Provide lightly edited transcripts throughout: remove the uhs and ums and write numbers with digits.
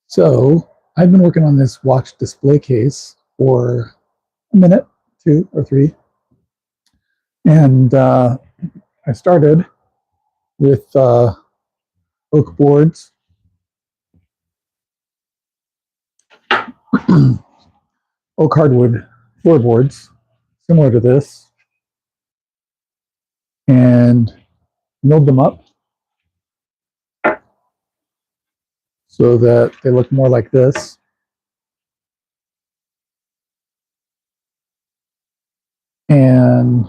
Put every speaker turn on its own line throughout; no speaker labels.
So I've been working on this watch display case for a minute, 2 or 3, and I started with oak boards, oak hardwood floorboards, similar to this, and milled them up so that they look more like this. And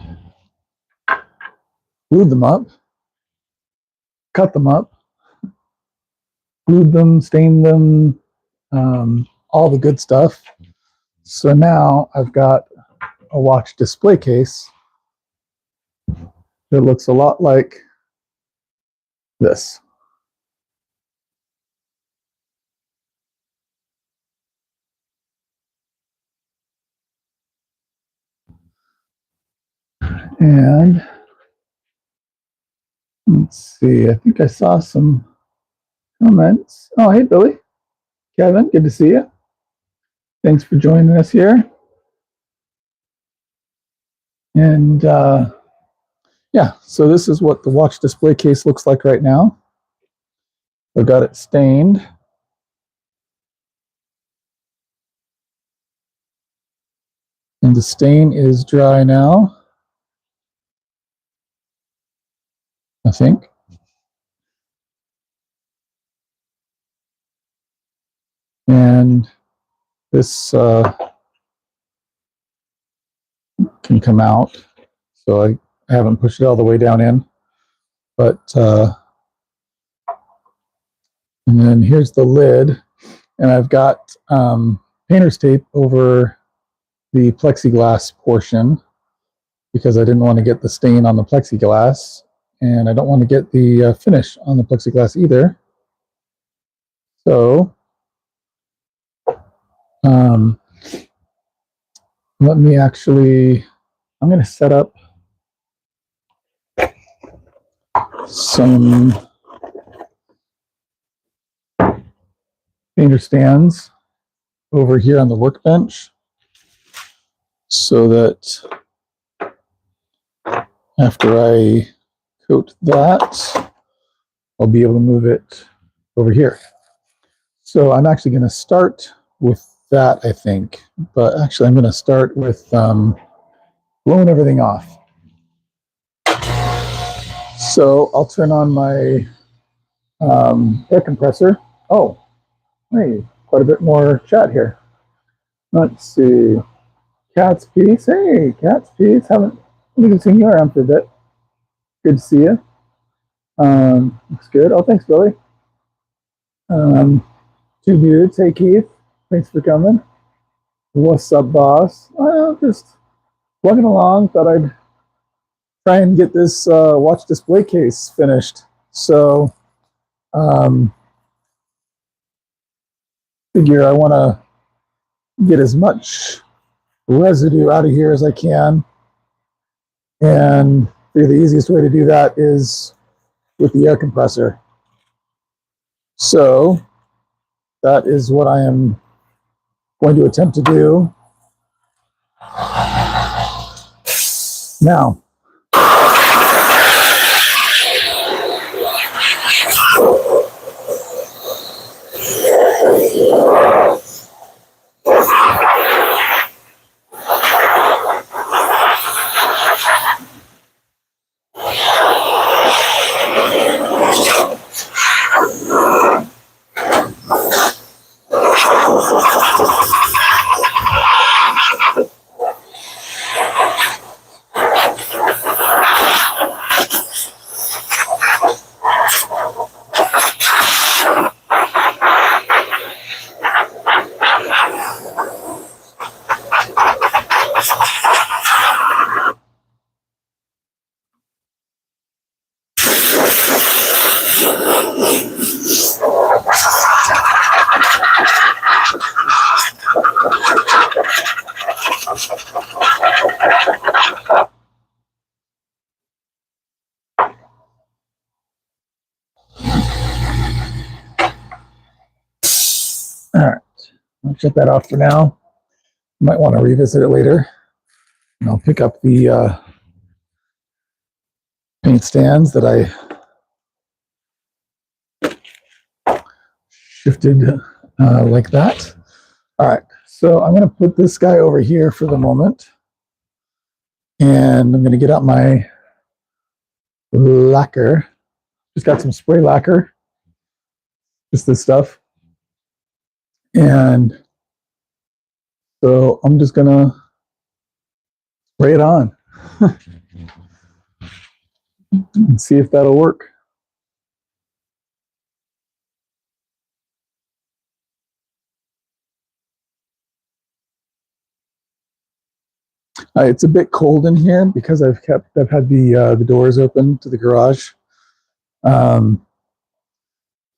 glued them up, cut them up, glued them, stained them, all the good stuff. So now I've got a watch display case that looks a lot like this. And let's see, I think I saw some comments. Oh, hey, Billy. Kevin, good to see you. Thanks for joining us here. And yeah, so this is what the watch display case looks like right now. I've got it stained. And the stain is dry now, I think. And this can come out. So I haven't pushed it all the way down in. But, and then here's the lid. And I've got painter's tape over the plexiglass portion because I didn't want to get the stain on the plexiglass. And I don't want to get the finish on the plexiglass either. So let me actually, I'm going to set up some painter stands over here on the workbench so that after I coat that, I'll be able to move it over here. So I'm actually going to start with that, I think. But actually, I'm going to start with blowing everything off. So I'll turn on my air compressor. Oh, hey, quite a bit more chat here. Let's see. Cat's Piece. Hey, Cat's Piece. Haven't seen you around for a bit. Good to see you. Looks good. Oh, thanks, Billy. Two Beards. Hey, Keith. Thanks for coming. What's up, boss? Just plugging along. Thought I'd try and get this watch display case finished. So, figure I want to get as much residue out of here as I can. And the easiest way to do that is with the air compressor. So that is what I am going to attempt to do. Now, All right, I'll shut that off for now. Might want to revisit it later. And I'll pick up the paint stands that I shifted like that. All right, so I'm going to put this guy over here for the moment. And I'm going to get out my lacquer. Just got some spray lacquer, just this stuff. And so I'm just going to spray it on and see if that'll work. It's a bit cold in here because I've had the doors open to the garage.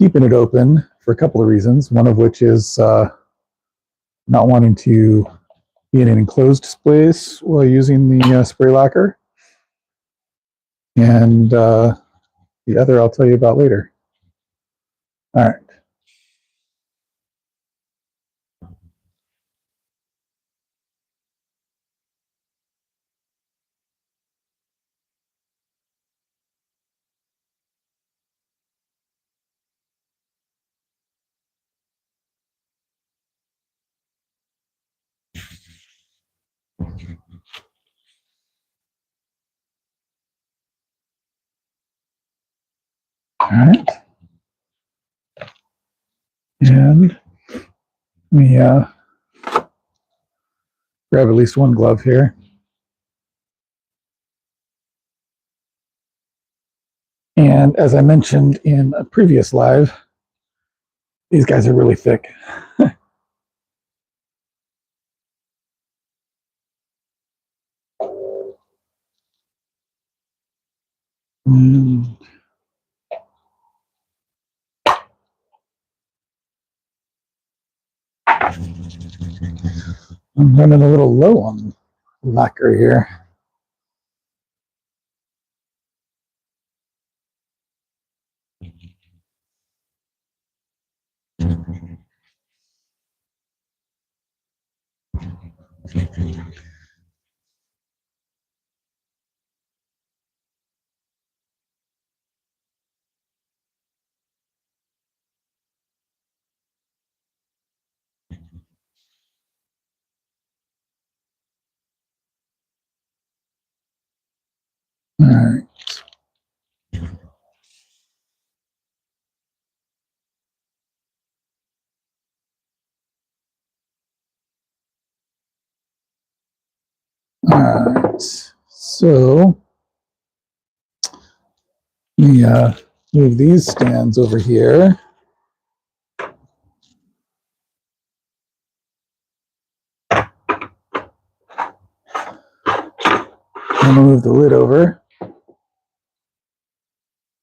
Keeping it open for a couple of reasons. One of which is not wanting to be in an enclosed space while using the spray lacquer, and the other I'll tell you about later. All right. All right. And let me grab at least one glove here. And as I mentioned in a previous live, these guys are really thick. And I'm running a little low on lacquer here. All right. All right. So let me move these stands over here. I'm gonna move the lid over.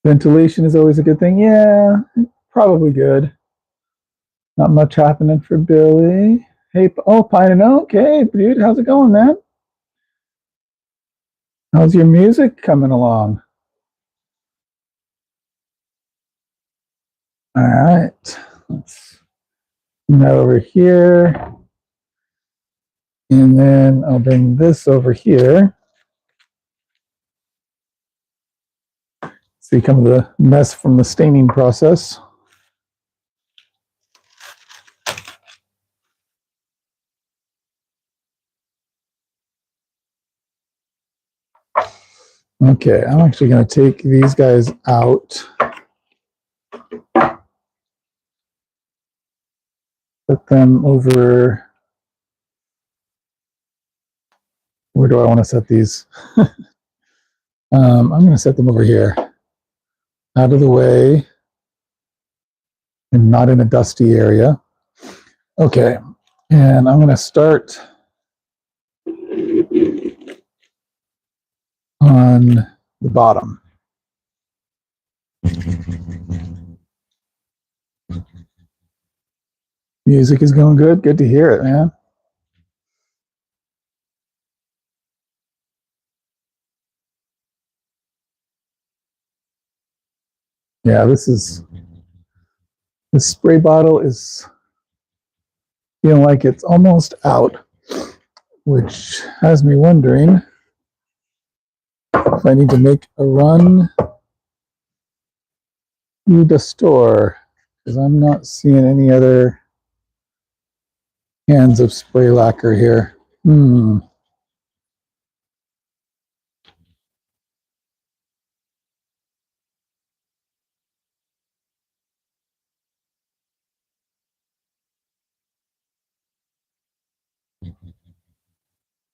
Ventilation is always a good thing. Yeah, probably good. Not much happening for Billy. Hey, oh, Pine, okay, dude, how's it going, man? How's your music coming along? All right, let's bring that over here. And then I'll bring this over here. See some of the mess from the staining process. Okay, I'm actually going to take these guys out. Put them over. Where do I want to set these? I'm going to set them over here, out of the way, and not in a dusty area. Okay, and I'm going to start on the bottom. Music is going good. Good to hear it, man. Yeah, this spray bottle is feeling like it's almost out, which has me wondering if I need to make a run to the store, because I'm not seeing any other cans of spray lacquer here.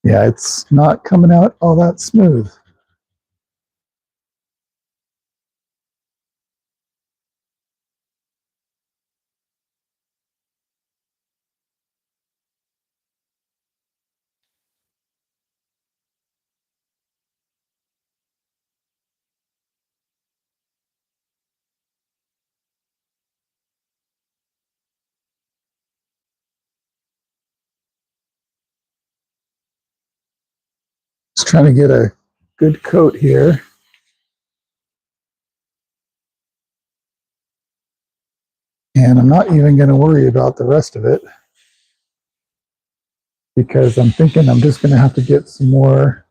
Yeah, it's not coming out all that smooth. Just trying to get a good coat here. And I'm not even going to worry about the rest of it, because I'm thinking I'm just going to have to get some more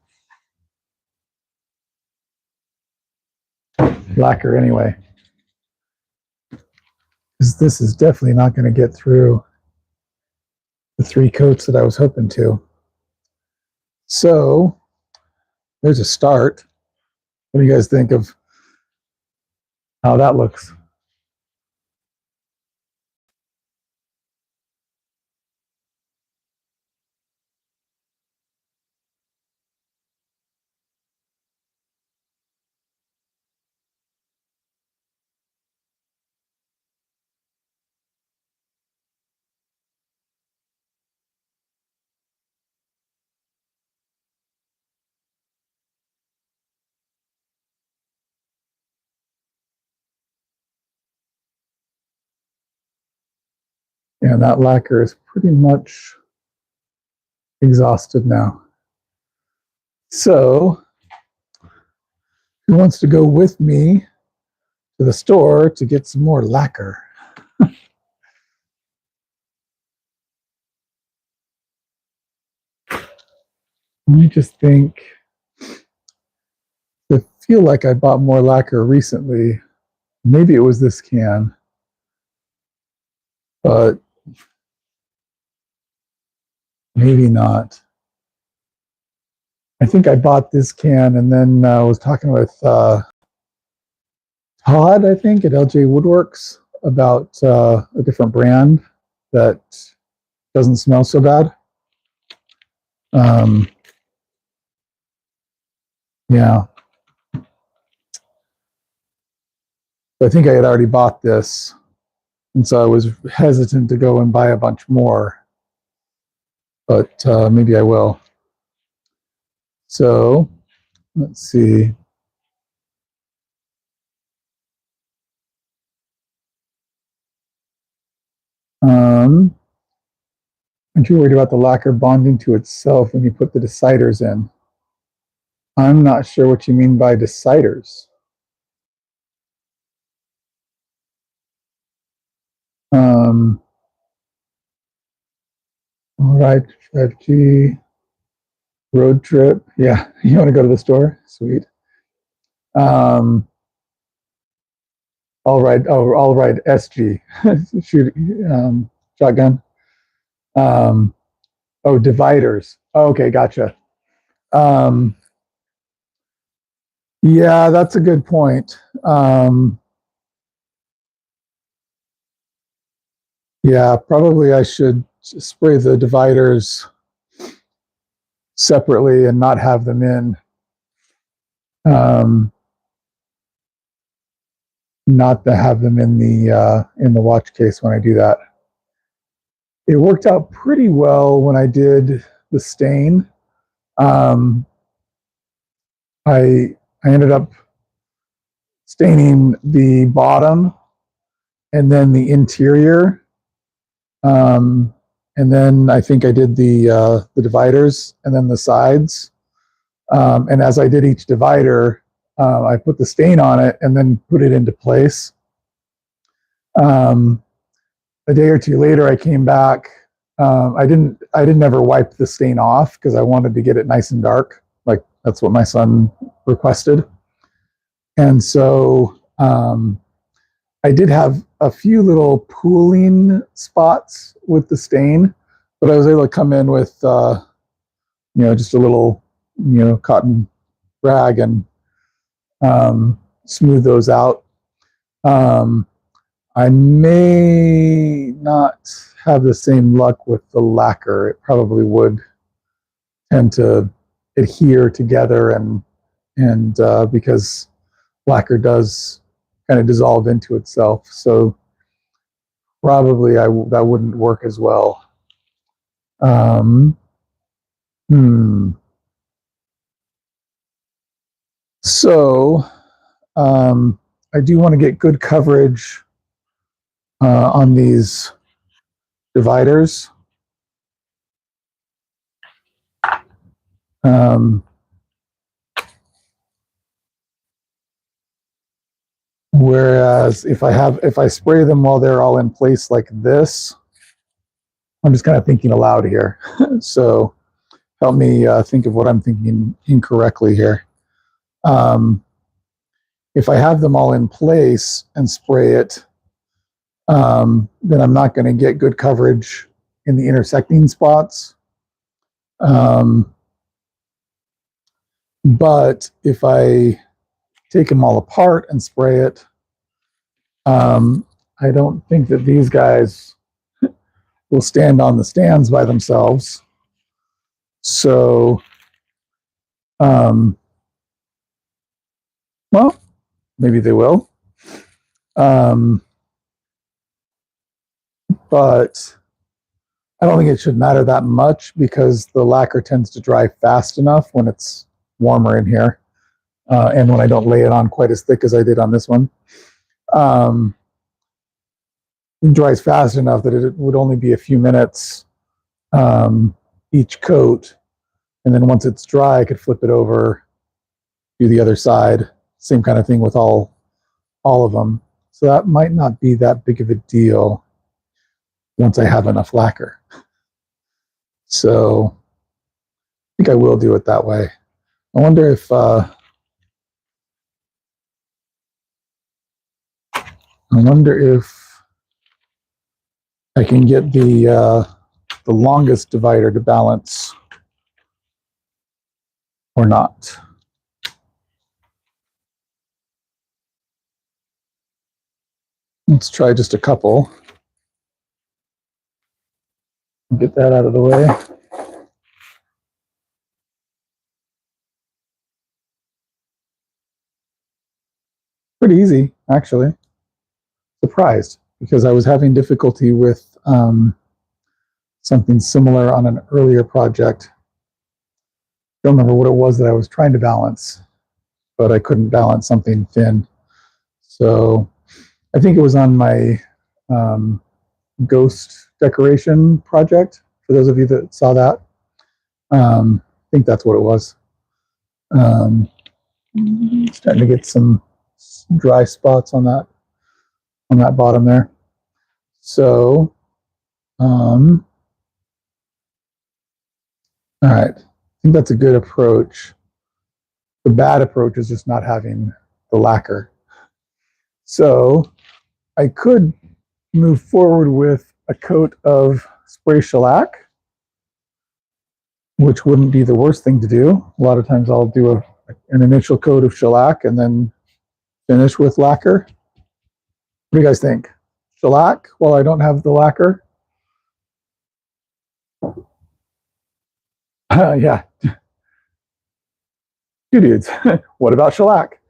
lacquer anyway. Because this is definitely not going to get through the 3 coats that I was hoping to. So there's a start. What do you guys think of how that looks? And that lacquer is pretty much exhausted now. So who wants to go with me to the store to get some more lacquer? Let me just think. I feel like I bought more lacquer recently. Maybe it was this can, but maybe not. I think I bought this can and then was talking with Todd, I think, at LJ Woodworks about a different brand that doesn't smell so bad. Yeah. I think I had already bought this, and so I was hesitant to go and buy a bunch more, but maybe I will. So let's see. Aren't you worried about the lacquer bonding to itself when you put the deciders in? I'm not sure what you mean by deciders. All right, 5G road trip. Yeah, you want to go to the store? Sweet. All right, SG. Shoot, shotgun. Oh, dividers. Oh, okay, gotcha. Yeah, that's a good point. Yeah, probably I should spray the dividers separately and not have them not to have them in the watch case when I do that. It worked out pretty well when I did the stain. I ended up staining the bottom and then the interior, and then I think I did the dividers and then the sides. And as I did each divider, I put the stain on it and then put it into place. A day or two later, I came back I didn't ever wipe the stain off because I wanted to get it nice and dark. Like that's what my son requested. And so I did have a few little pooling spots with the stain, but I was able to come in with, just a little, cotton rag and smooth those out. Um, I may not have the same luck with the lacquer. It probably would tend to adhere together, and because lacquer does kind of dissolve into itself, so probably that wouldn't work as well. Um, hmm. So I do want to get good coverage on these dividers. Whereas if I spray them while they're all in place like this, I'm just kind of thinking aloud here. So help me think of what I'm thinking incorrectly here. If I have them all in place and spray it, then I'm not going to get good coverage in the intersecting spots. But if I take them all apart and spray it, I don't think that these guys will stand on the stands by themselves. So, well, maybe they will. But I don't think it should matter that much because the lacquer tends to dry fast enough when it's warmer in here. And when I don't lay it on quite as thick as I did on this one. It dries fast enough that it would only be a few minutes each coat. And then once it's dry, I could flip it over, do the other side. Same kind of thing with all of them. So that might not be that big of a deal once I have enough lacquer. So I think I will do it that way. I wonder if I can get the longest divider to balance or not. Let's try just a couple. Get that out of the way. Pretty easy, actually. Surprised, because I was having difficulty with something similar on an earlier project. Don't remember what it was that I was trying to balance, but I couldn't balance something thin. So I think it was on my ghost decoration project, for those of you that saw that. I think that's what it was. Starting to get some dry spots on that bottom there. So, all right. I think that's a good approach. The bad approach is just not having the lacquer. So I could move forward with a coat of spray shellac, which wouldn't be the worst thing to do. A lot of times I'll do an initial coat of shellac and then finish with lacquer. What do you guys think? Shellac while I don't have the lacquer? Yeah. You dudes. What about shellac?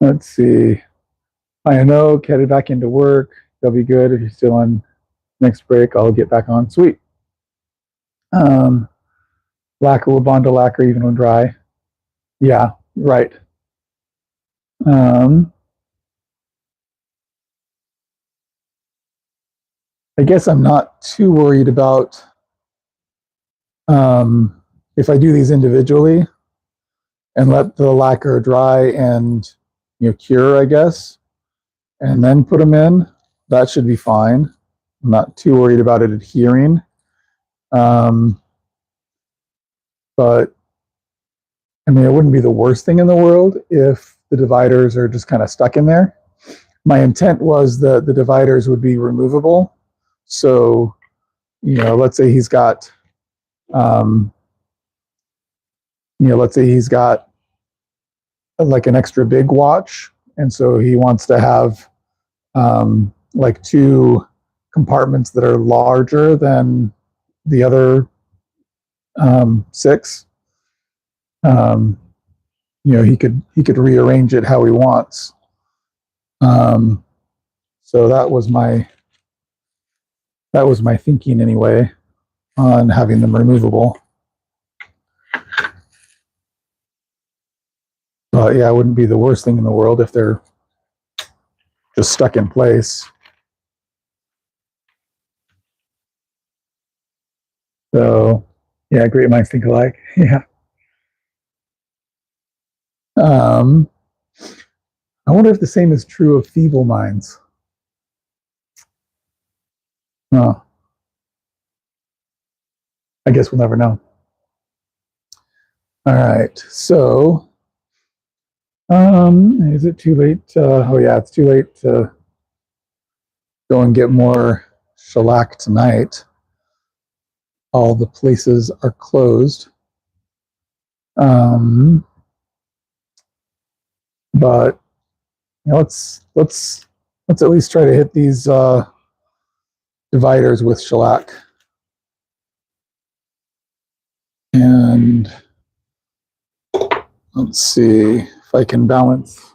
Let's see. I know, headed back into work. That'll be good. If you're still on next break, I'll get back on. Sweet. Lacquer will bond to lacquer even when dry. Yeah, right. I guess I'm not too worried about if I do these individually and let the lacquer dry and cure, I guess. and then put them in, that should be fine. I'm not too worried about it adhering. But I mean, it wouldn't be the worst thing in the world if the dividers are just kind of stuck in there. My intent was that the dividers would be removable. So, let's say he's got, let's say he's got like an extra big watch. And so he wants to have like two compartments that are larger than the other six. He could rearrange it how he wants. So that was my thinking anyway on having them removable. But yeah, it wouldn't be the worst thing in the world if they're just stuck in place. So yeah, great minds think alike. Yeah. I wonder if the same is true of feeble minds. Oh, I guess we'll never know. All right. So, is it too late? Oh yeah, it's too late to go and get more shellac tonight. All the places are closed. But let's at least try to hit these dividers with shellac. And let's see if I can balance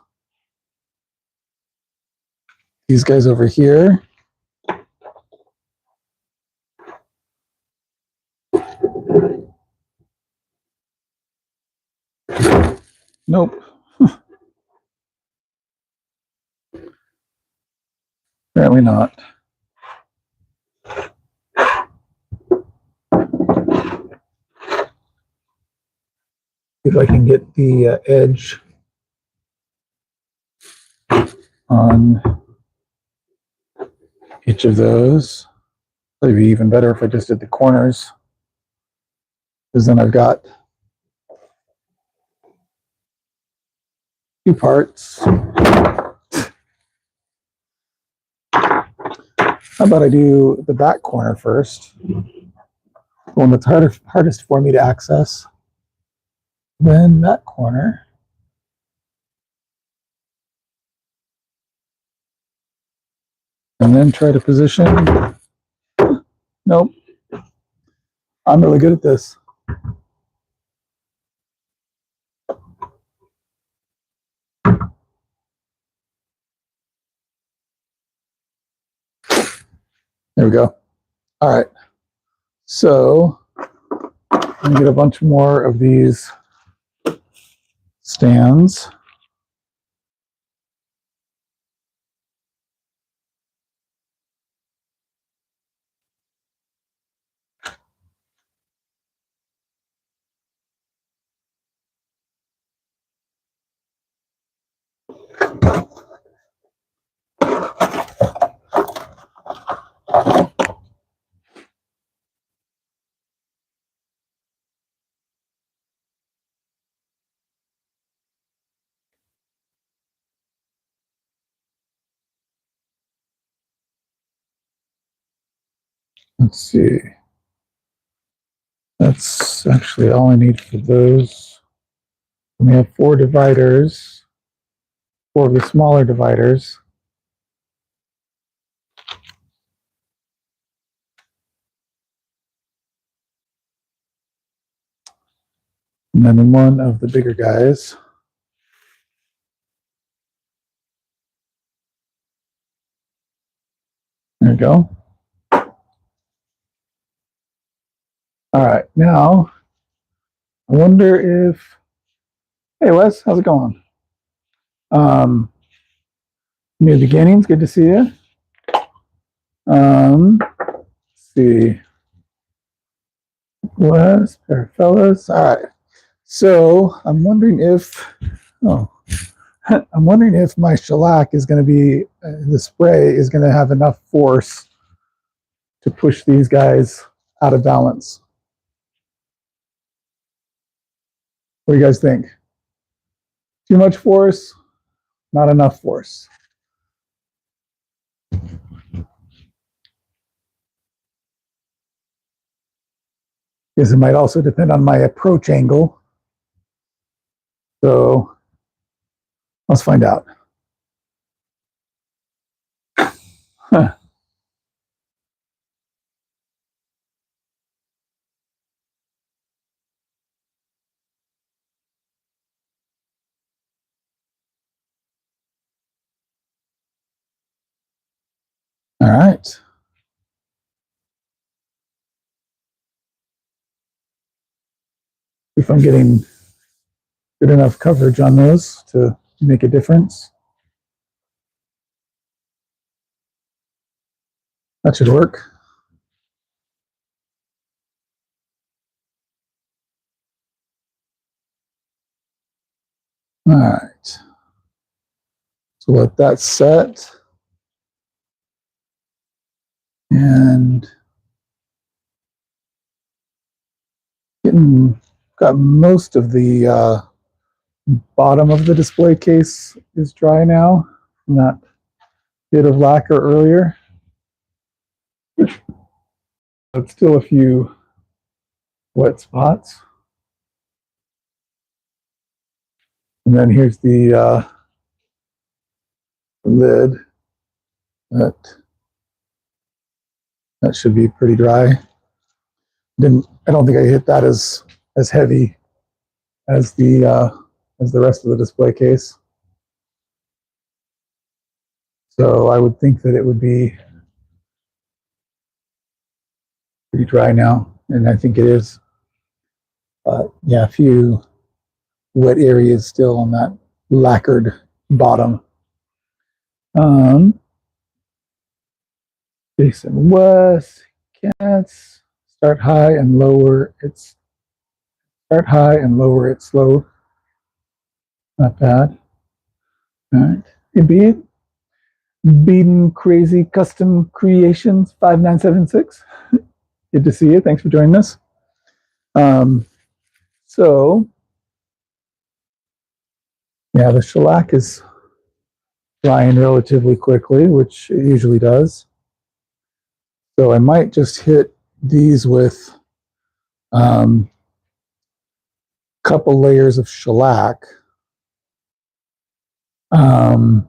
these guys over here. Nope. Apparently not. If I can get the edge on each of those. It'd be even better if I just did the corners, because then I've got two parts. How about I do the back corner first, the one that's hardest for me to access, then that corner. And then try to position. Nope. I'm really good at this. There we go. All right. So I'm going to get a bunch more of these stands. Let's see. That's actually all I need for those. We have 4 dividers, 4 of the smaller dividers. And then 1 of the bigger guys. There we go. All right, now I wonder if, hey Wes, how's it going? New beginnings, good to see you. Let's see. Wes, pair of fellas. All right. So I'm wondering if, oh, I'm wondering if my shellac is going to be, the spray is going to have enough force to push these guys out of balance. What do you guys think? Too much force? Not enough force? Because it might also depend on my approach angle. So let's find out. Huh. All right. If I'm getting good enough coverage on those to make a difference. That should work. All right. So let that set. And got most of the bottom of the display case is dry now from that bit of lacquer earlier. But still a few wet spots. And then here's the lid. That should be pretty dry. I don't think I hit that as heavy as the rest of the display case. So I would think that it would be pretty dry now, and I think it is. But yeah, a few wet areas still on that lacquered bottom. Jason West, Cats, start high and lower its slow. Not bad. All right. Hey, Beaten Crazy Custom Creations 5976. Good to see you. Thanks for joining us. So yeah, the shellac is drying relatively quickly, which it usually does. So I might just hit these with a couple layers of shellac. Then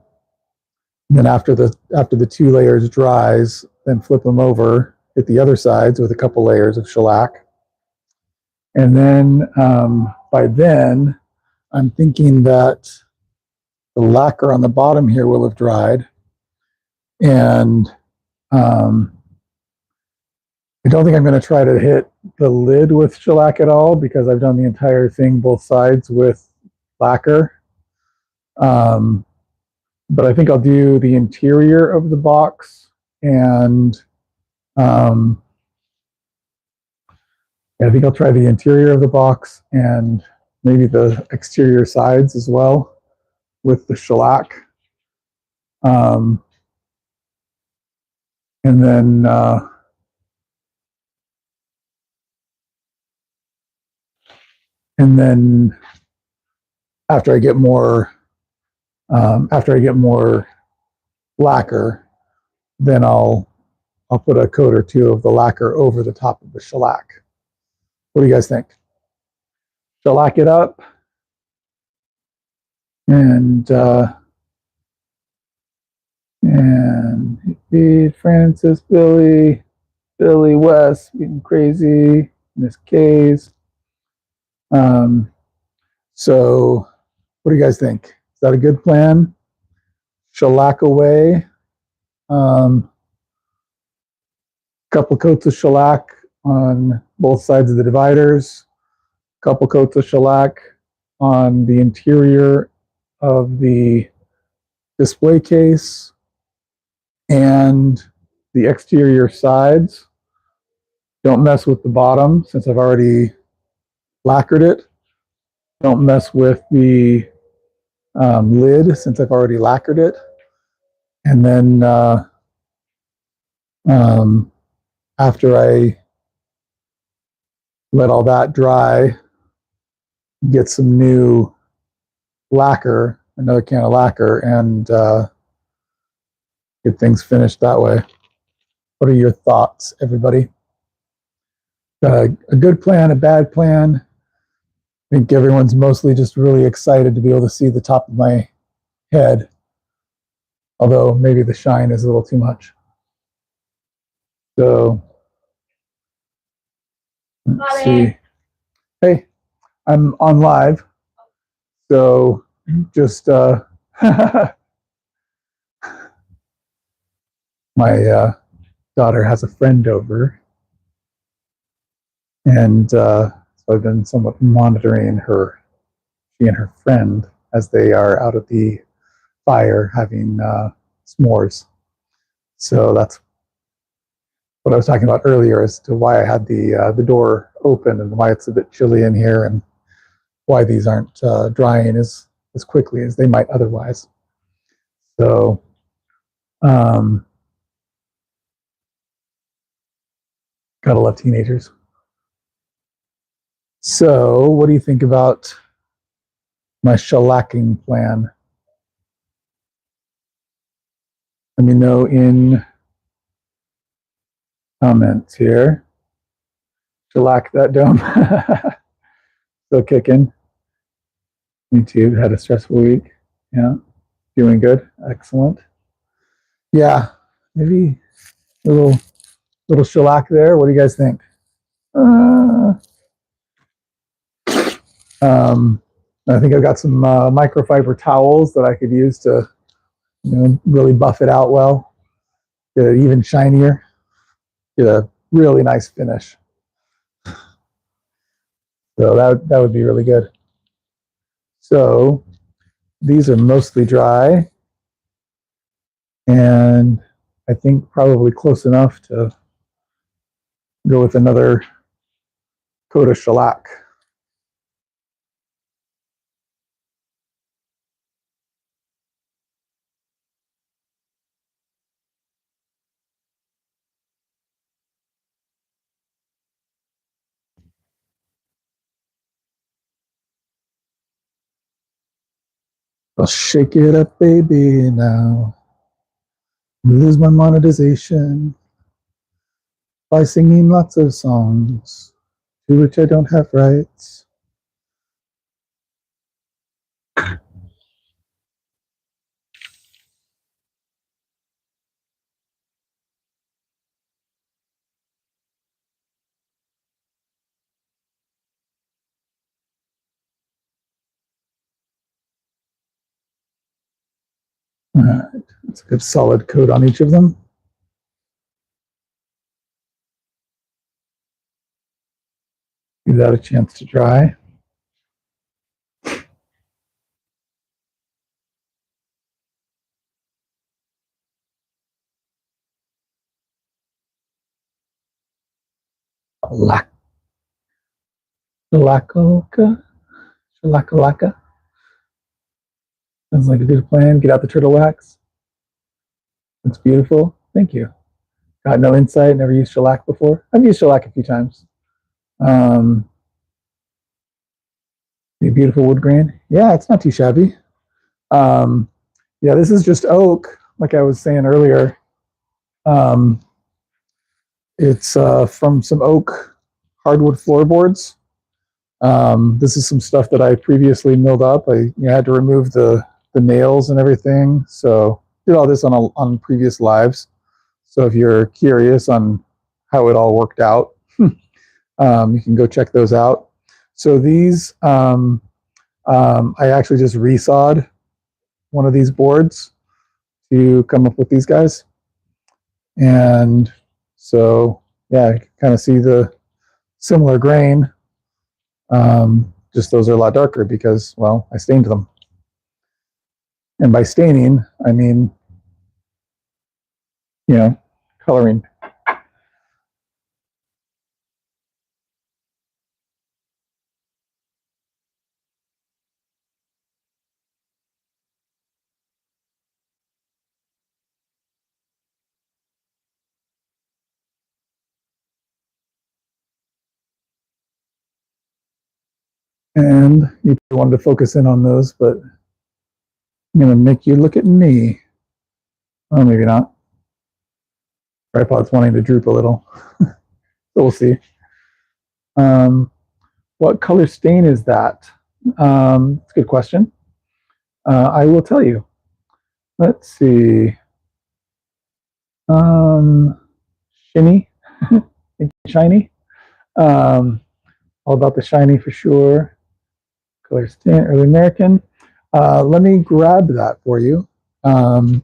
after the 2 layers dries, then flip them over, hit the other sides with a couple layers of shellac. And then by then, I'm thinking that the lacquer on the bottom here will have dried. And I don't think I'm going to try to hit the lid with shellac at all because I've done the entire thing both sides with lacquer. But I think I'll do the interior of the box and I think I'll try the interior of the box and maybe the exterior sides as well with the shellac. And then after I get more lacquer, then I'll put a coat or two of the lacquer over the top of the shellac. What do you guys think? Shellac it up, and Francis, Billy West, being crazy, Miss K's. So what do you guys think? Is that a good plan? Shellac away. Couple coats of shellac on both sides of the dividers. Couple coats of shellac on the interior of the display case and the exterior sides. Don't mess with the bottom since I've already lacquered it. Don't mess with the lid since I've already lacquered it. And then after I let all that dry, get some new lacquer, another can of lacquer, and get things finished that way. What are your thoughts, everybody? A good plan, a bad plan? I think everyone's mostly just really excited to be able to see the top of my head, although maybe the shine is a little too much. So let's see. Hey, I'm on live, so just my daughter has a friend over, and so I've been somewhat monitoring her, she and her friend, as they are out at the fire having s'mores. So that's what I was talking about earlier as to why I had the door open and why it's a bit chilly in here and why these aren't drying as quickly as they might otherwise. So gotta love teenagers. So what do you think about my shellacking plan? Let me know in comments here. Shellac that dome. Still kicking. Me too. Had a stressful week. Yeah. Doing good. Excellent. Yeah. Maybe a little shellac there. What do you guys think? I think I've got some microfiber towels that I could use to, really buff it out well, get it even shinier, get a really nice finish. So that would be really good. So these are mostly dry, and I think probably close enough to go with another coat of shellac. I'll shake it up, baby, now. Lose my monetization by singing lots of songs to which I don't have rights. All right, that's a good solid coat on each of them. Give that a chance to dry. Shalaka. Sounds like a good plan. Get out the turtle wax. Looks beautiful. Thank you. Got no insight. Never used shellac before. I've used shellac a few times. A beautiful wood grain. Yeah, it's not too shabby. Yeah, this is just oak, like I was saying earlier. It's from some oak hardwood floorboards. This is some stuff that I previously milled up. I had to remove the nails and everything. So did all this on previous lives. So if you're curious on how it all worked out, you can go check those out. So these, I actually just resawed one of these boards to come up with these guys. And so, yeah, you can kind of see the similar grain. Just those are a lot darker because, well, I stained them. And by staining, I mean, coloring. And you wanted to focus in on those, but I'm going to make you look at me. Oh, maybe not. Tripod's wanting to droop a little. So we'll see. What color stain is that? It's a good question. I will tell you. Let's see. Shiny. Shiny. All about the shiny for sure. Color stain, early American. Let me grab that for you. I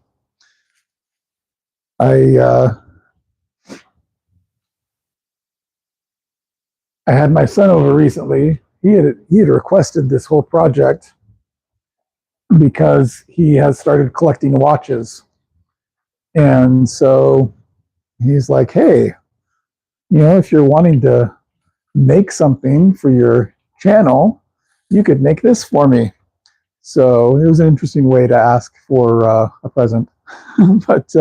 had my son over recently. He had requested this whole project because he has started collecting watches, and so he's like, "Hey, if you're wanting to make something for your channel, you could make this for me." So it was an interesting way to ask for a present, but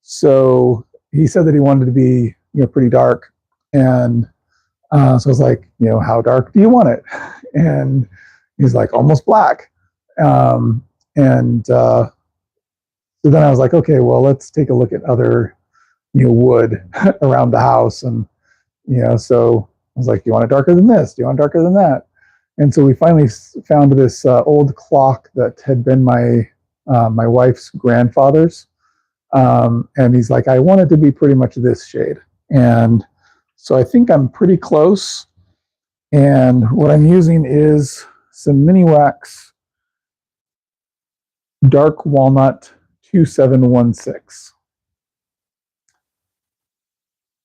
so he said that he wanted to be pretty dark, and so I was like, how dark do you want it? And he's like, almost black. And so then I was like, okay, well, let's take a look at other wood around the house, and so I was like, do you want it darker than this? Do you want it darker than that? And so we finally found this old clock that had been my wife's grandfather's. And he's like, I want it to be pretty much this shade. And so I think I'm pretty close. And what I'm using is some Mini Wax Dark Walnut 2716.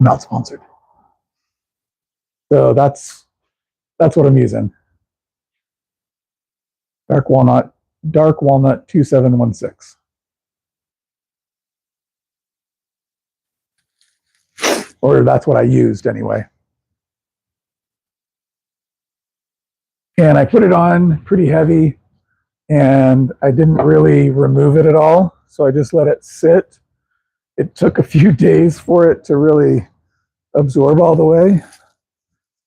Not sponsored. So that's what I'm using. Dark Walnut 2716. Or that's what I used anyway. And I put it on pretty heavy, and I didn't really remove it at all. So I just let it sit. It took a few days for it to really absorb all the way,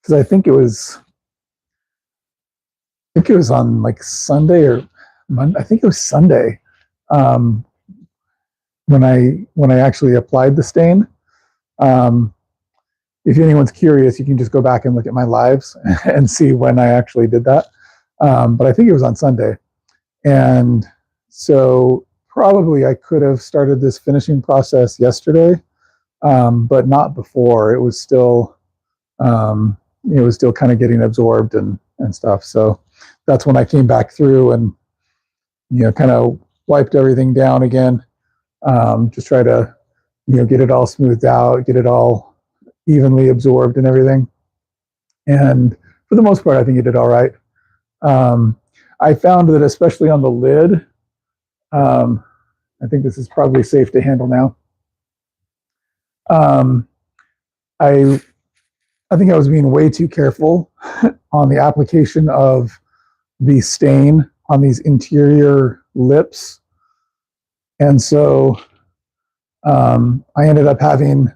because I think it was on like Sunday or Monday. I think it was Sunday when I actually applied the stain. If anyone's curious, you can just go back and look at my lives and see when I actually did that. But I think it was on Sunday. And so probably I could have started this finishing process yesterday, but not before. It was still kind of getting absorbed and stuff. So that's when I came back through and kind of wiped everything down again. Just try to get it all smoothed out, get it all evenly absorbed and everything. And for the most part, I think it did all right. I found that especially on the lid, I think this is probably safe to handle now. I think I was being way too careful on the application of the stain on these interior lips. And so I ended up having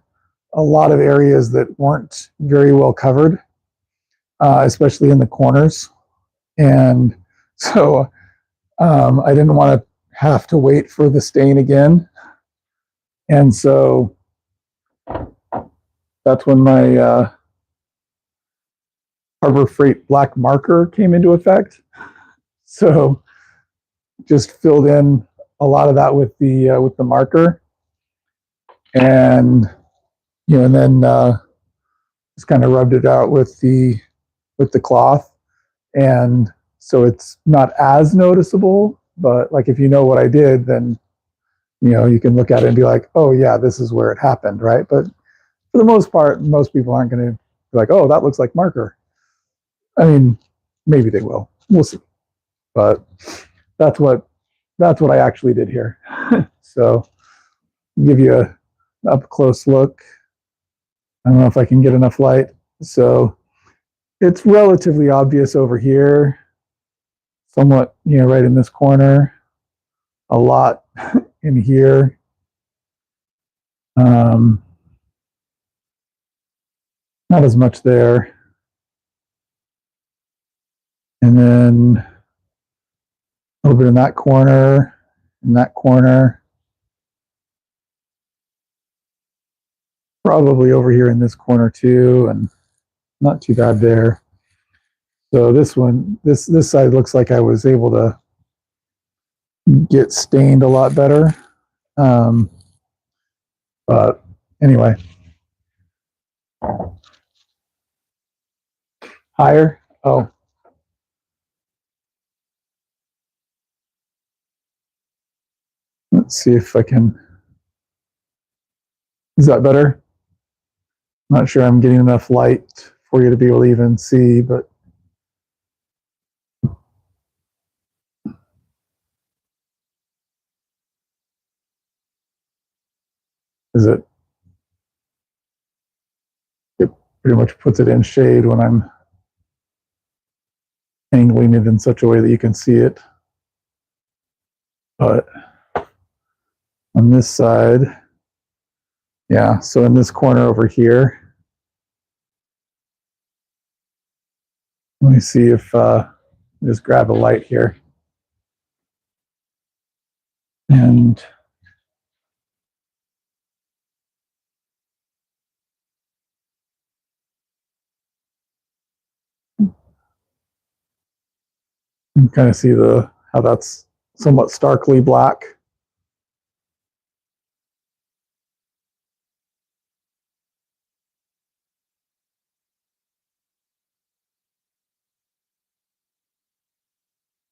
a lot of areas that weren't very well covered, especially in the corners. And so I didn't want to have to wait for the stain again. And so that's when my Harbor Freight black marker came into effect. So just filled in a lot of that with the marker, and and then just kind of rubbed it out with the cloth, and so it's not as noticeable. But like if you know what I did, then you can look at it and be like, oh yeah, this is where it happened, right? But for the most part, most people aren't going to be like, oh, that looks like marker. I mean, maybe they will. We'll see. But that's what I actually did here. So give you an up close look. I don't know if I can get enough light. So it's relatively obvious over here, somewhat, right in this corner, a lot in here. Not as much there. And then a little bit in that corner, probably over here in this corner too, and not too bad there. So this one, this side looks like I was able to get stained a lot better. But anyway, higher. Oh, let's see if I can. Is that better? Not sure I'm getting enough light for you to be able to even see, but is it? It pretty much puts it in shade when I'm angling it in such a way that you can see it. But on this side, yeah, so in this corner over here, let me see if just grab a light here. And you can kind of see how that's somewhat starkly black.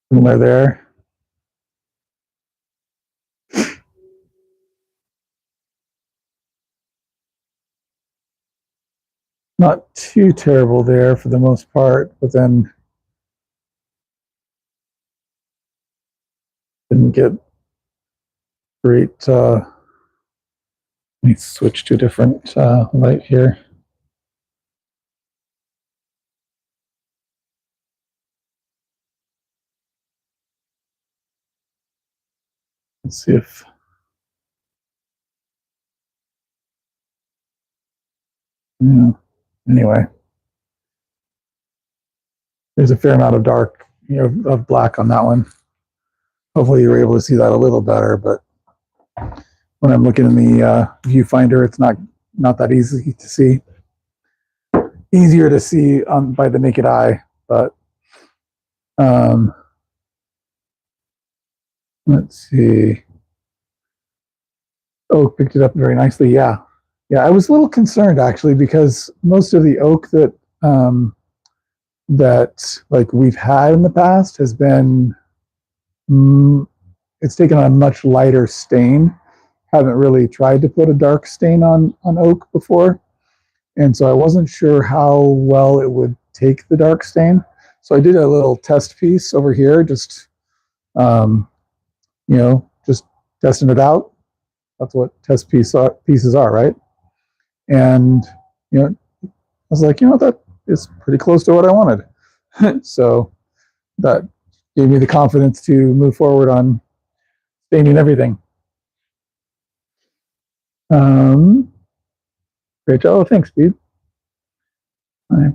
Similar there. Not too terrible there for the most part, but then didn't get great. Let me switch to a different light here. Let's see if. Yeah. Anyway, there's a fair amount of dark, of black on that one. Hopefully you were able to see that a little better, but when I'm looking in the viewfinder, it's not that easy to see. Easier to see by the naked eye, but let's see. Oak picked it up very nicely. Yeah, I was a little concerned actually because most of the oak that like we've had in the past has been it's taken on a much lighter stain. Haven't really tried to put a dark stain on oak before, and so I wasn't sure how well it would take the dark stain. So I did a little test piece over here, just just testing it out. That's what test pieces are, right? And I was like, that is pretty close to what I wanted. So that gave me the confidence to move forward on staining everything. Great job. Oh, thanks, dude.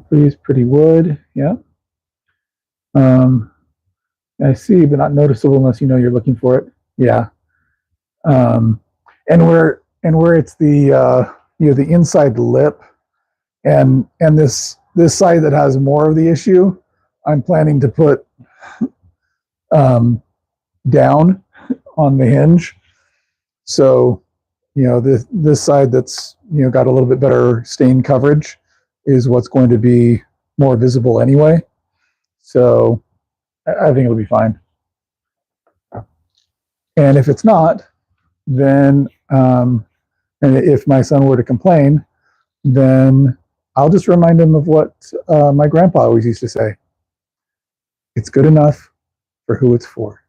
Please, pretty wood. Yeah. I see, but not noticeable unless you know you're looking for it. Yeah. And where it's the the inside lip and this side that has more of the issue, I'm planning to put down on the hinge. So, this side that's got a little bit better stain coverage is what's going to be more visible anyway. So I think it'll be fine. And if it's not, then and if my son were to complain, then I'll just remind him of what my grandpa always used to say. It's good enough for who it's for.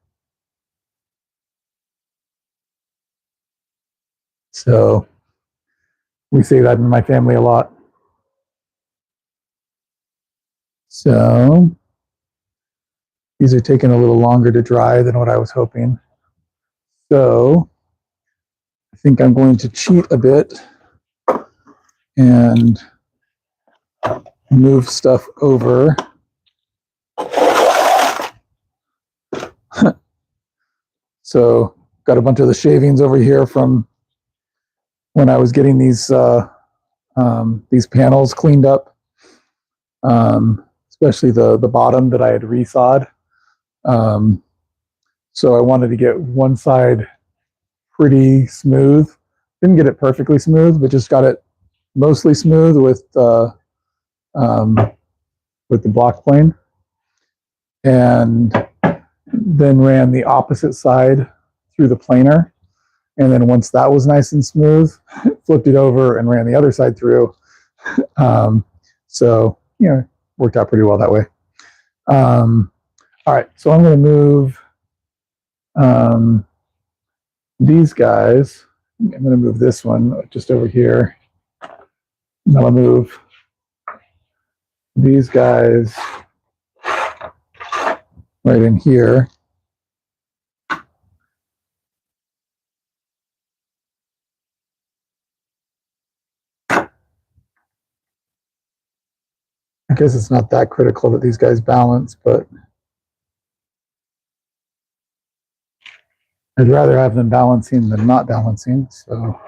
So we say that in my family a lot. So these are taking a little longer to dry than what I was hoping. So I think I'm going to cheat a bit and move stuff over So got a bunch of the shavings over here from when I was getting these panels cleaned up, especially the bottom that I had rethawed. So I wanted to get one side pretty smooth. Didn't get it perfectly smooth, but just got it mostly smooth with the block plane, and then ran the opposite side through the planer. And then once that was nice and smooth, flipped it over and ran the other side through. So, worked out pretty well that way. All right, so I'm going to move these guys. I'm going to move this one just over here. And I'll move these guys right in here. I guess it's not that critical that these guys balance, but I'd rather have them balancing than not balancing. So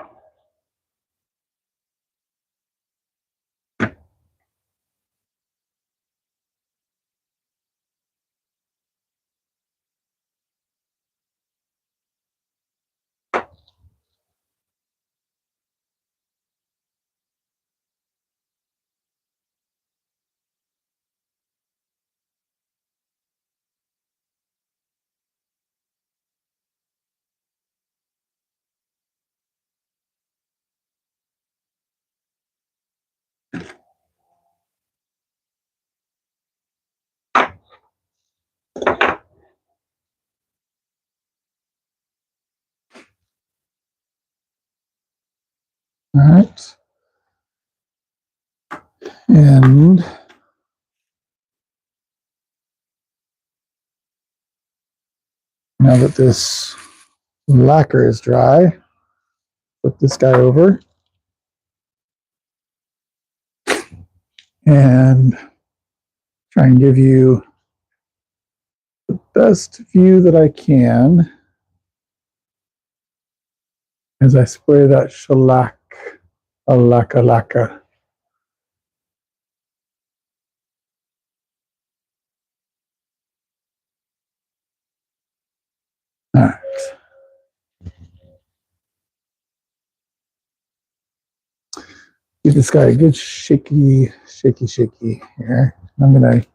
all right. And now that this lacquer is dry, flip this guy over and try and give you the best view that I can as I spray that shellac, lacquer. All right. Give this guy a good shaky here. I'm going to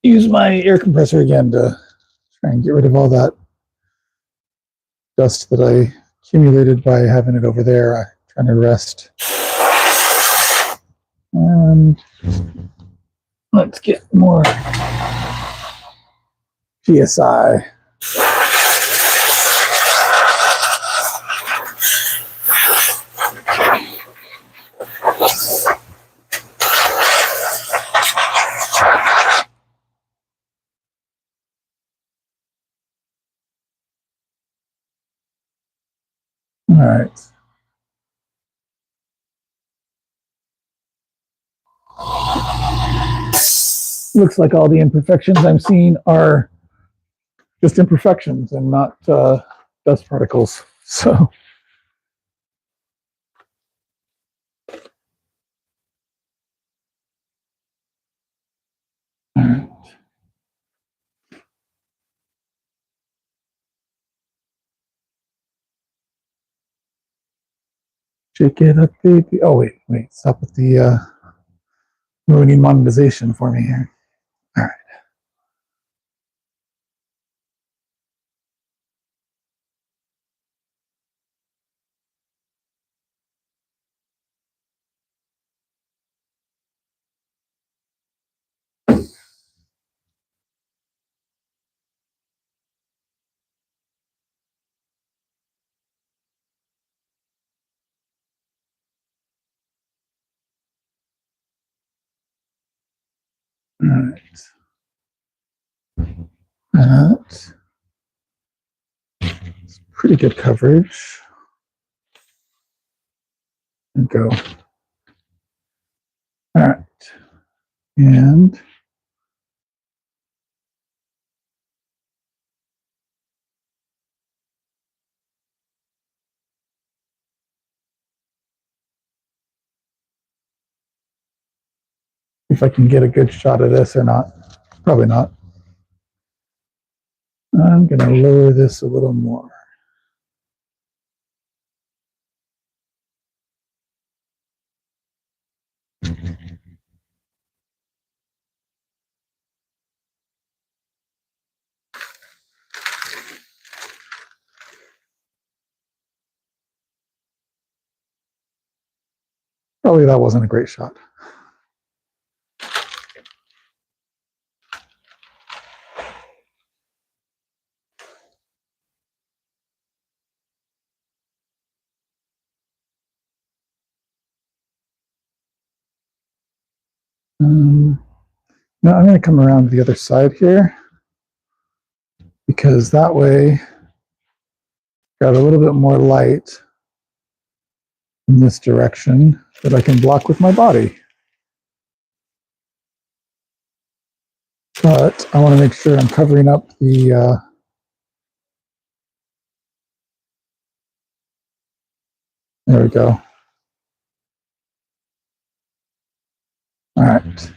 use my air compressor again to try and get rid of all that dust that I accumulated by having it over there, trying to rest. And let's get more PSI. All right. Looks like all the imperfections I'm seeing are just imperfections and not dust particles. So, all right. Shake it up, baby. Oh, wait. Stop with the ruining monetization for me here. All right. All right. That's pretty good coverage. And go. All right. And if I can get a good shot of this or not. Probably not. I'm going to lower this a little more. Probably that wasn't a great shot. Now I'm going to come around to the other side here, because that way got a little bit more light in this direction that I can block with my body. But I want to make sure I'm covering up the there we go. All right.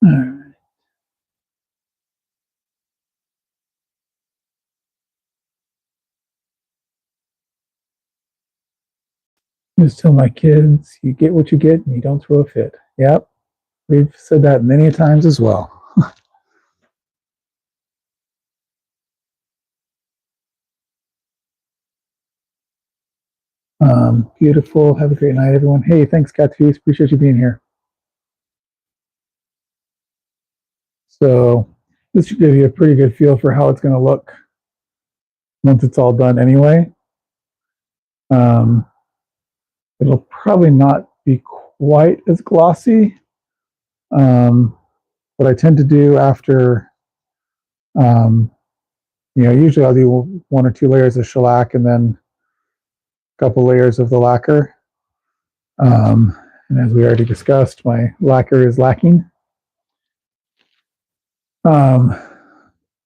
All right. Just tell my kids, you get what you get and you don't throw a fit. Yep. We've said that many times as well. Beautiful. Have a great night, everyone. Hey, thanks, Catfish. Appreciate you being here. So this should give you a pretty good feel for how it's going to look once it's all done anyway. It'll probably not be quite as glossy. What I tend to do after, usually I'll do 1 or 2 layers of shellac and then a couple layers of the lacquer. And as we already discussed, my lacquer is lacking.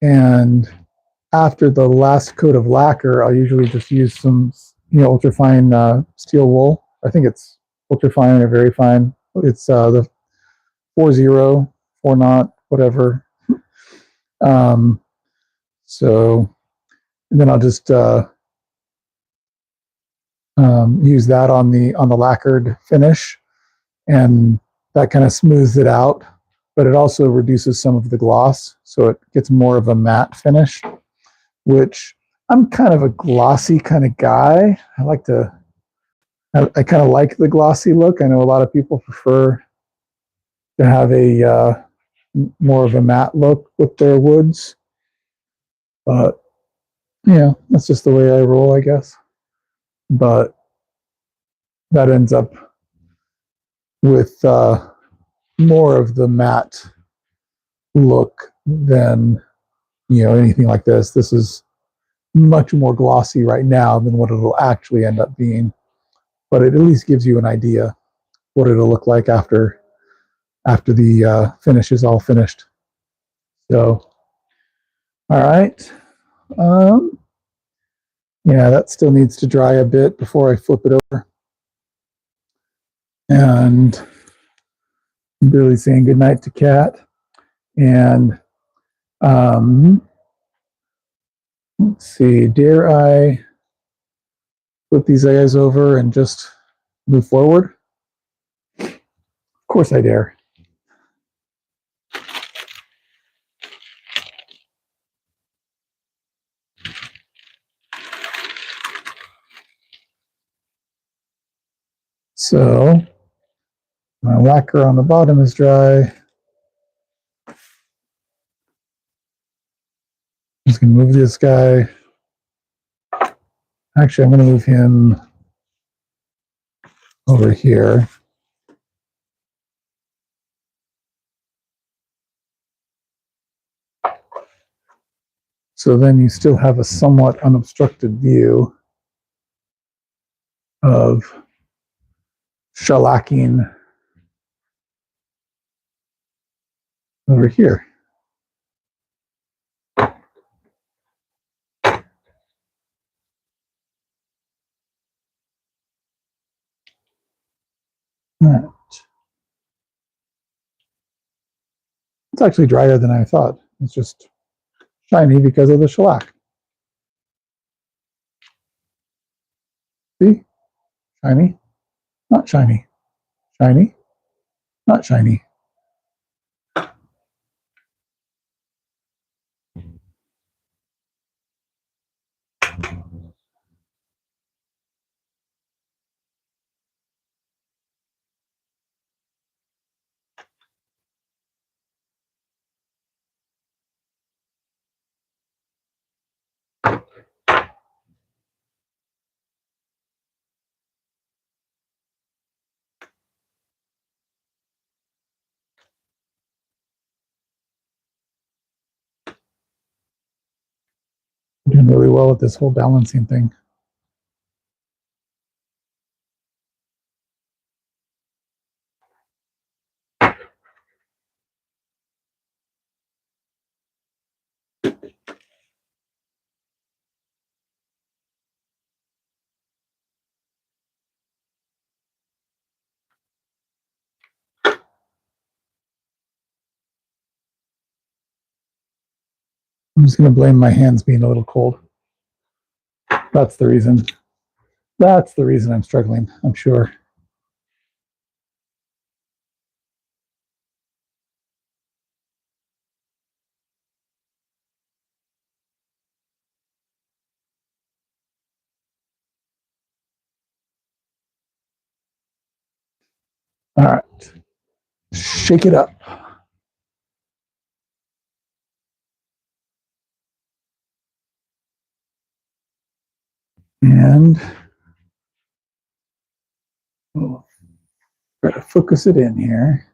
And after the last coat of lacquer, I'll usually just use some, ultrafine steel wool. I think it's ultrafine or very fine. It's the 40, 4-knot, whatever. So, and then I'll just use that on the lacquered finish, and that kind of smooths it out. But it also reduces some of the gloss, so it gets more of a matte finish, which I'm kind of a glossy kind of guy. I kind of like the glossy look. I know a lot of people prefer to have a more of a matte look with their woods, but yeah, that's just the way I roll, I guess. But that ends up with more of the matte look than anything like this. This is much more glossy right now than what it'll actually end up being, but it at least gives you an idea what it'll look like after the finish is all finished. So, all right. Yeah, that still needs to dry a bit before I flip it over. And Billy saying goodnight to Cat. And let's see, dare I flip these guys over and just move forward? Of course I dare. So my lacquer on the bottom is dry. I'm just going to move this guy. Actually, I'm going to move him over here. So then you still have a somewhat unobstructed view of shellacking over here. Right. It's actually drier than I thought. It's just shiny because of the shellac. See? Shiny, not shiny. Shiny, not shiny. I'm doing really well with this whole balancing thing. I'm just going to blame my hands being a little cold. That's the reason. That's the reason I'm struggling, I'm sure. All right. Shake it up. And we'll try to focus it in here.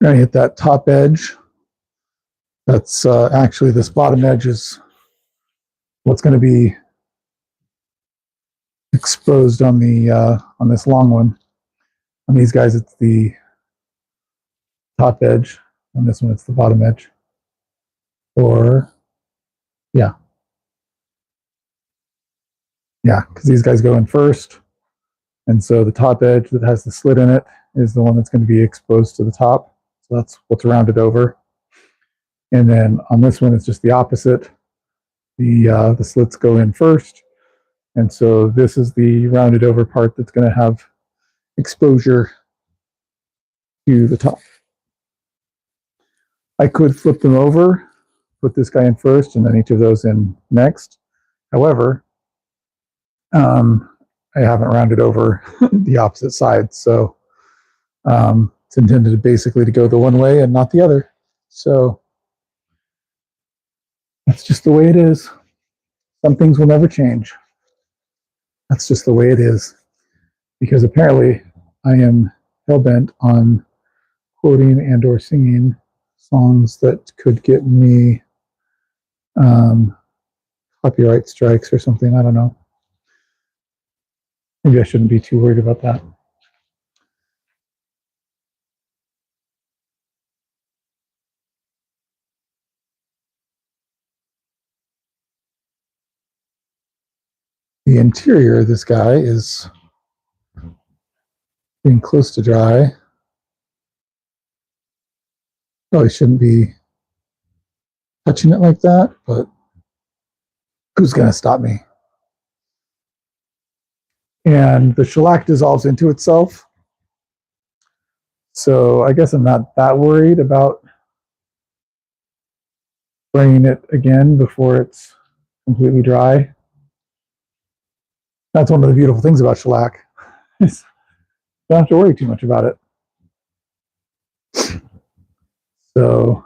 Gonna hit that top edge. That's actually this bottom edge is what's going to be exposed on the on this long one. On these guys, it's the top edge. On this one, it's the bottom edge. Or yeah, because these guys go in first, and so the top edge that has the slit in it is the one that's going to be exposed to the top. So that's what's rounded over. And then on this one, it's just the opposite. The slits go in first, and so this is the rounded over part that's going to have exposure to the top. I could flip them over, put this guy in first, and then each of those in next. However, I haven't rounded over the opposite side, so it's intended basically to go the one way and not the other. So that's just the way it is. Some things will never change. That's just the way it is. Because apparently I am hell-bent on quoting and or singing songs that could get me copyright strikes or something. I don't know. Maybe I shouldn't be too worried about that. The interior of this guy is being close to dry. Probably shouldn't be touching it like that, but who's going to stop me? And the shellac dissolves into itself. So I guess I'm not that worried about spraying it again before it's completely dry. That's one of the beautiful things about shellac. Don't have to worry too much about it. So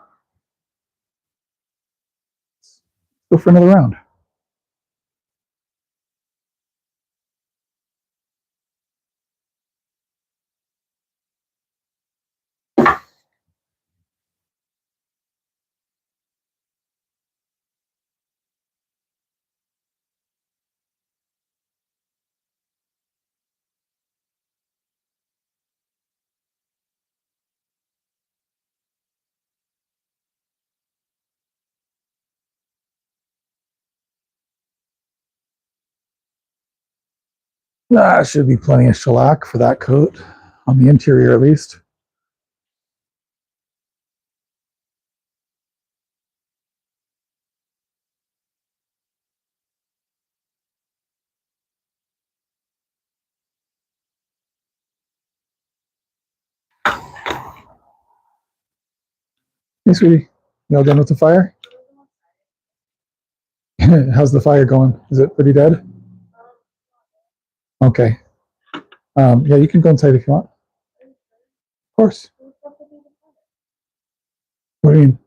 go for another round. Should be plenty of shellac for that coat, on the interior at least. Hey, sweetie, you all done with the fire? How's the fire going? Is it pretty dead? Okay. Yeah, you can go inside if you want. Of course. What do you mean?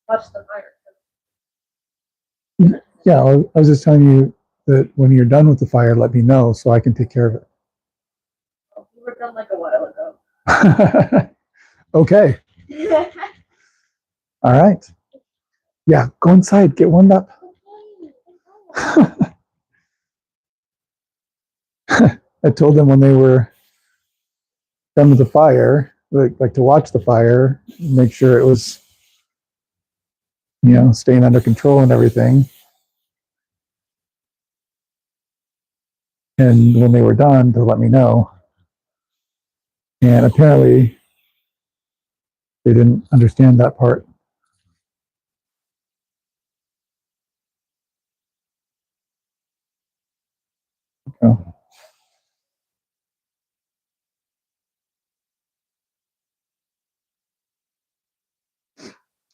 Watch the fire.
Yeah, I was just telling you that when you're done with the fire, let me know so I can take care of it.
Oh, we were done like a while ago.
Okay. All right. Yeah, go inside, get warmed up. I told them when they were done with the fire, like to watch the fire, make sure it was, staying under control and everything. And when they were done, to let me know. And apparently, they didn't understand that part. So.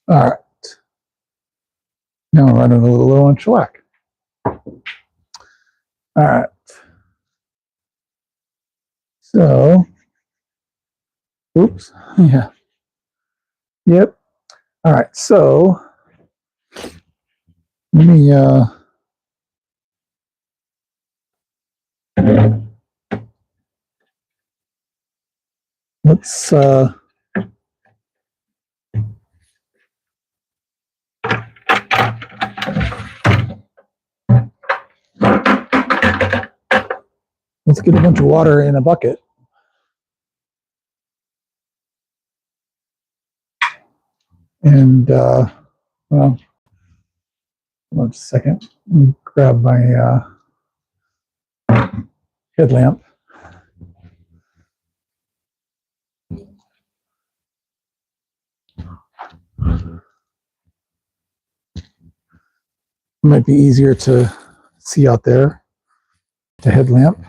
All right. Now I'm running a little low on shellac. All right. So, oops. Yeah. Yep. All right. So, let me, let's, let's get a bunch of water in a bucket. And, well, hold on just a second. Let me grab my headlamp. It might be easier to see out there, the headlamp.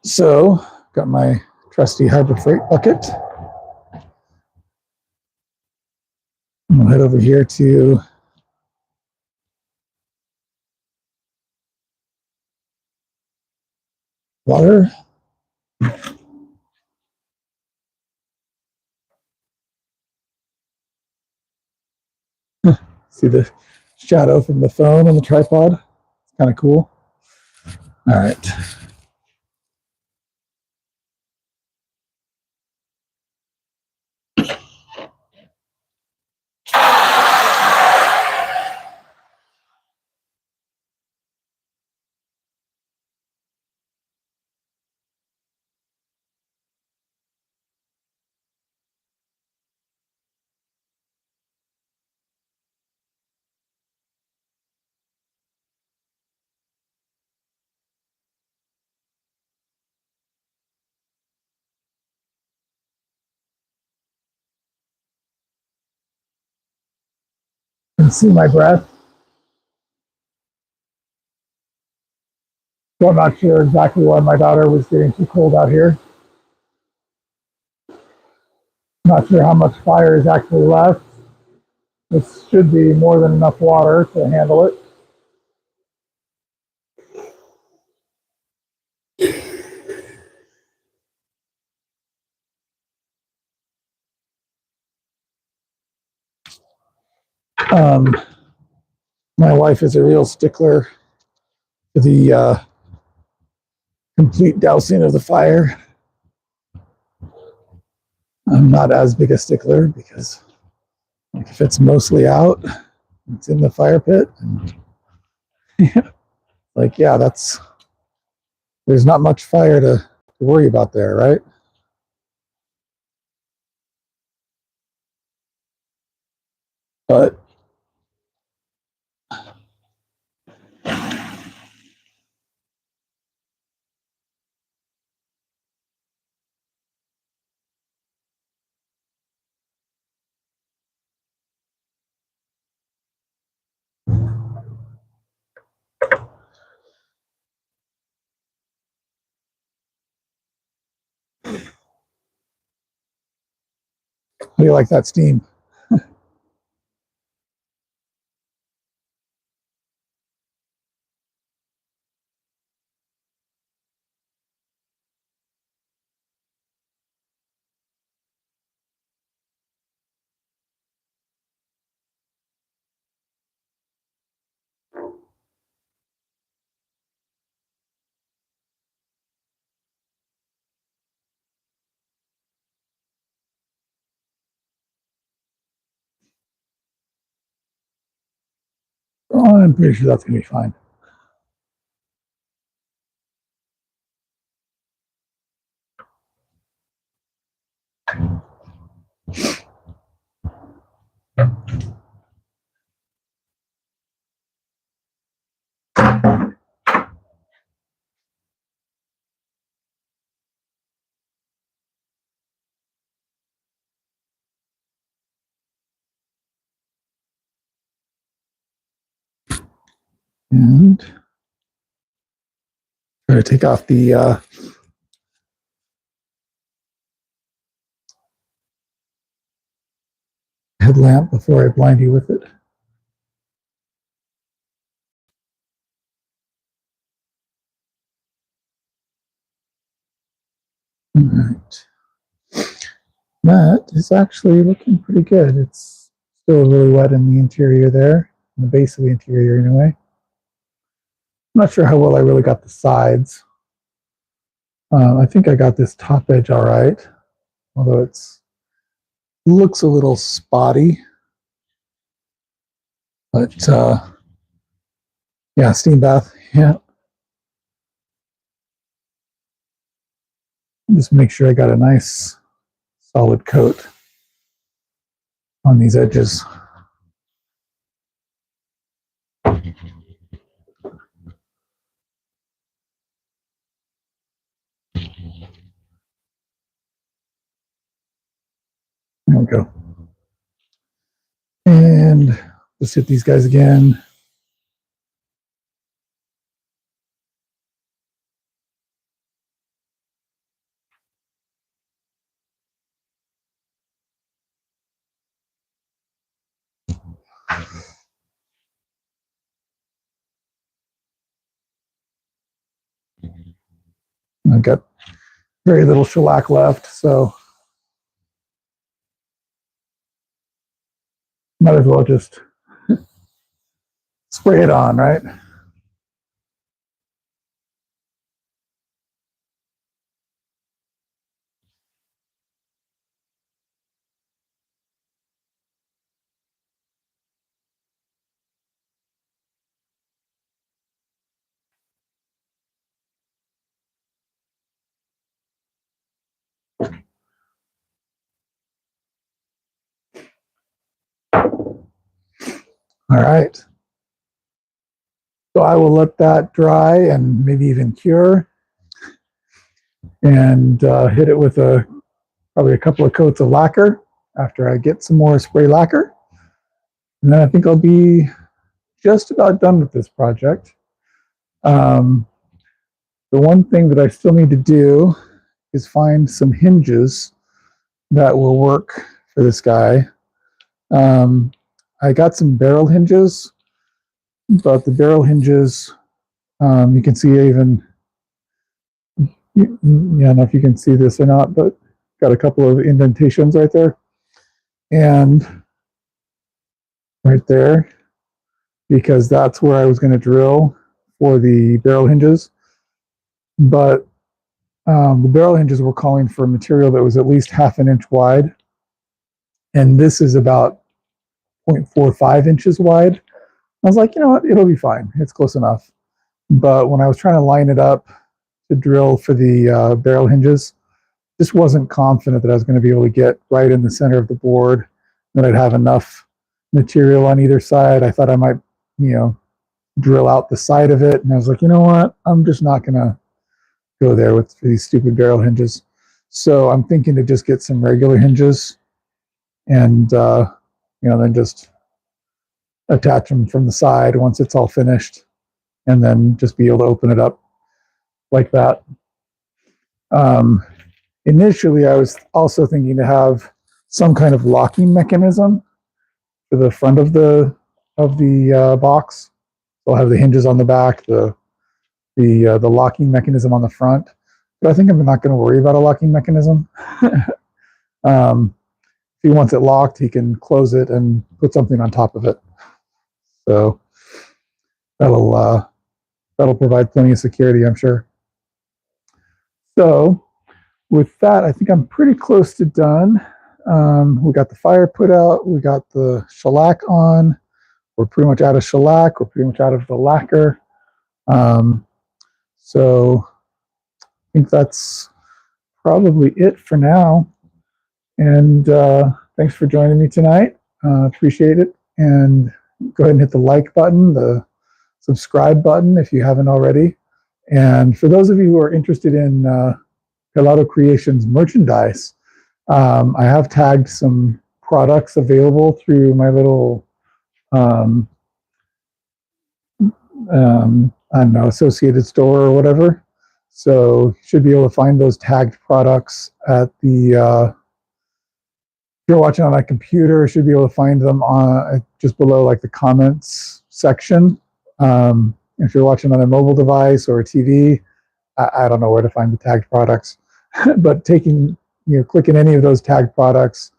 So, got my trusty Harbor Freight bucket. I'm gonna head over here to water. See the shadow from the phone on the tripod? It's kind of cool. All right. You can see my breath. So I'm not sure exactly why my daughter was getting too cold out here. Not sure how much fire is actually left. This should be more than enough water to handle it. Um, my wife is a real stickler for the complete dousing of the fire. I'm not as big a stickler because if it's mostly out, it's in the fire pit. And like, yeah, there's not much fire to worry about there, right? But how do you like that steam? Oh, I'm pretty sure that's going to be fine. And try to take off the headlamp before I blind you with it. All right. That is actually looking pretty good. It's still really wet in the interior there, in the base of the interior anyway. I'm not sure how well I really got the sides. I think I got this top edge all right, although it's looks a little spotty. But yeah, steam bath. Yeah. Just make sure I got a nice solid coat on these edges. There we go. And let's hit these guys again. I've got very little shellac left, so might as well just spray it on, right? All right. So I will let that dry and maybe even cure, and hit it with probably a couple of coats of lacquer after I get some more spray lacquer. And then I think I'll be just about done with this project. The one thing that I still need to do is find some hinges that will work for this guy. I got some barrel hinges, but the barrel hinges, you can see even, I don't know if you can see this or not, but got a couple of indentations right there. And right there, because that's where I was going to drill for the barrel hinges. But the barrel hinges were calling for material that was at least 1/2 inch wide. And this is about 0.45 inches wide. I was like, you know what, it'll be fine. It's close enough. But when I was trying to line it up to drill for the barrel hinges, just wasn't confident that I was going to be able to get right in the center of the board, that I'd have enough material on either side. I thought I might, drill out the side of it. And I was like, you know what, I'm just not going to go there with these stupid barrel hinges. So I'm thinking to just get some regular hinges and, then just attach them from the side once it's all finished, and then just be able to open it up like that. Initially, I was also thinking to have some kind of locking mechanism for the front of the box. So I'll have the hinges on the back, the locking mechanism on the front. But I think I'm not going to worry about a locking mechanism. If he wants it locked, he can close it and put something on top of it. So that'll provide plenty of security, I'm sure. So with that, I think I'm pretty close to done. We got the fire put out. We got the shellac on. We're pretty much out of shellac. We're pretty much out of the lacquer. So I think that's probably it for now. And thanks for joining me tonight. Appreciate it. And go ahead and hit the like button, the subscribe button if you haven't already. And for those of you who are interested in Pelado Creations merchandise, I have tagged some products available through my little, I don't know, associated store or whatever. So you should be able to find those tagged products at the, if you're watching on my computer, you should be able to find them on just below like the comments section. If you're watching on a mobile device or a TV, I don't know where to find the tagged products, but clicking any of those tagged products,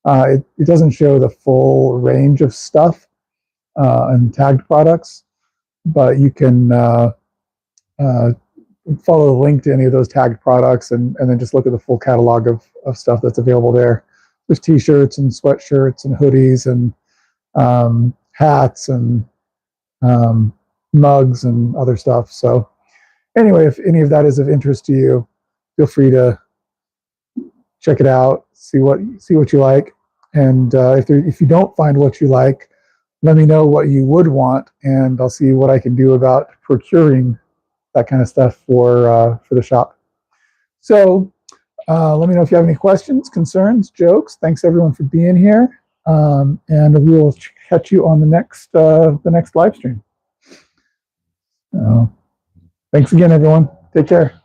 it doesn't show the full range of stuff and tagged products, but you can follow the link to any of those tagged products and then just look at the full catalog of stuff that's available there. There's t-shirts and sweatshirts and hoodies and hats and mugs and other stuff. So anyway, if any of that is of interest to you, feel free to check it out, see what you like. And if you don't find what you like, let me know what you would want, and I'll see what I can do about procuring that kind of stuff for the shop. So let me know if you have any questions, concerns, jokes. Thanks everyone for being here, and we will catch you on the next live stream. Thanks again, everyone. Take care.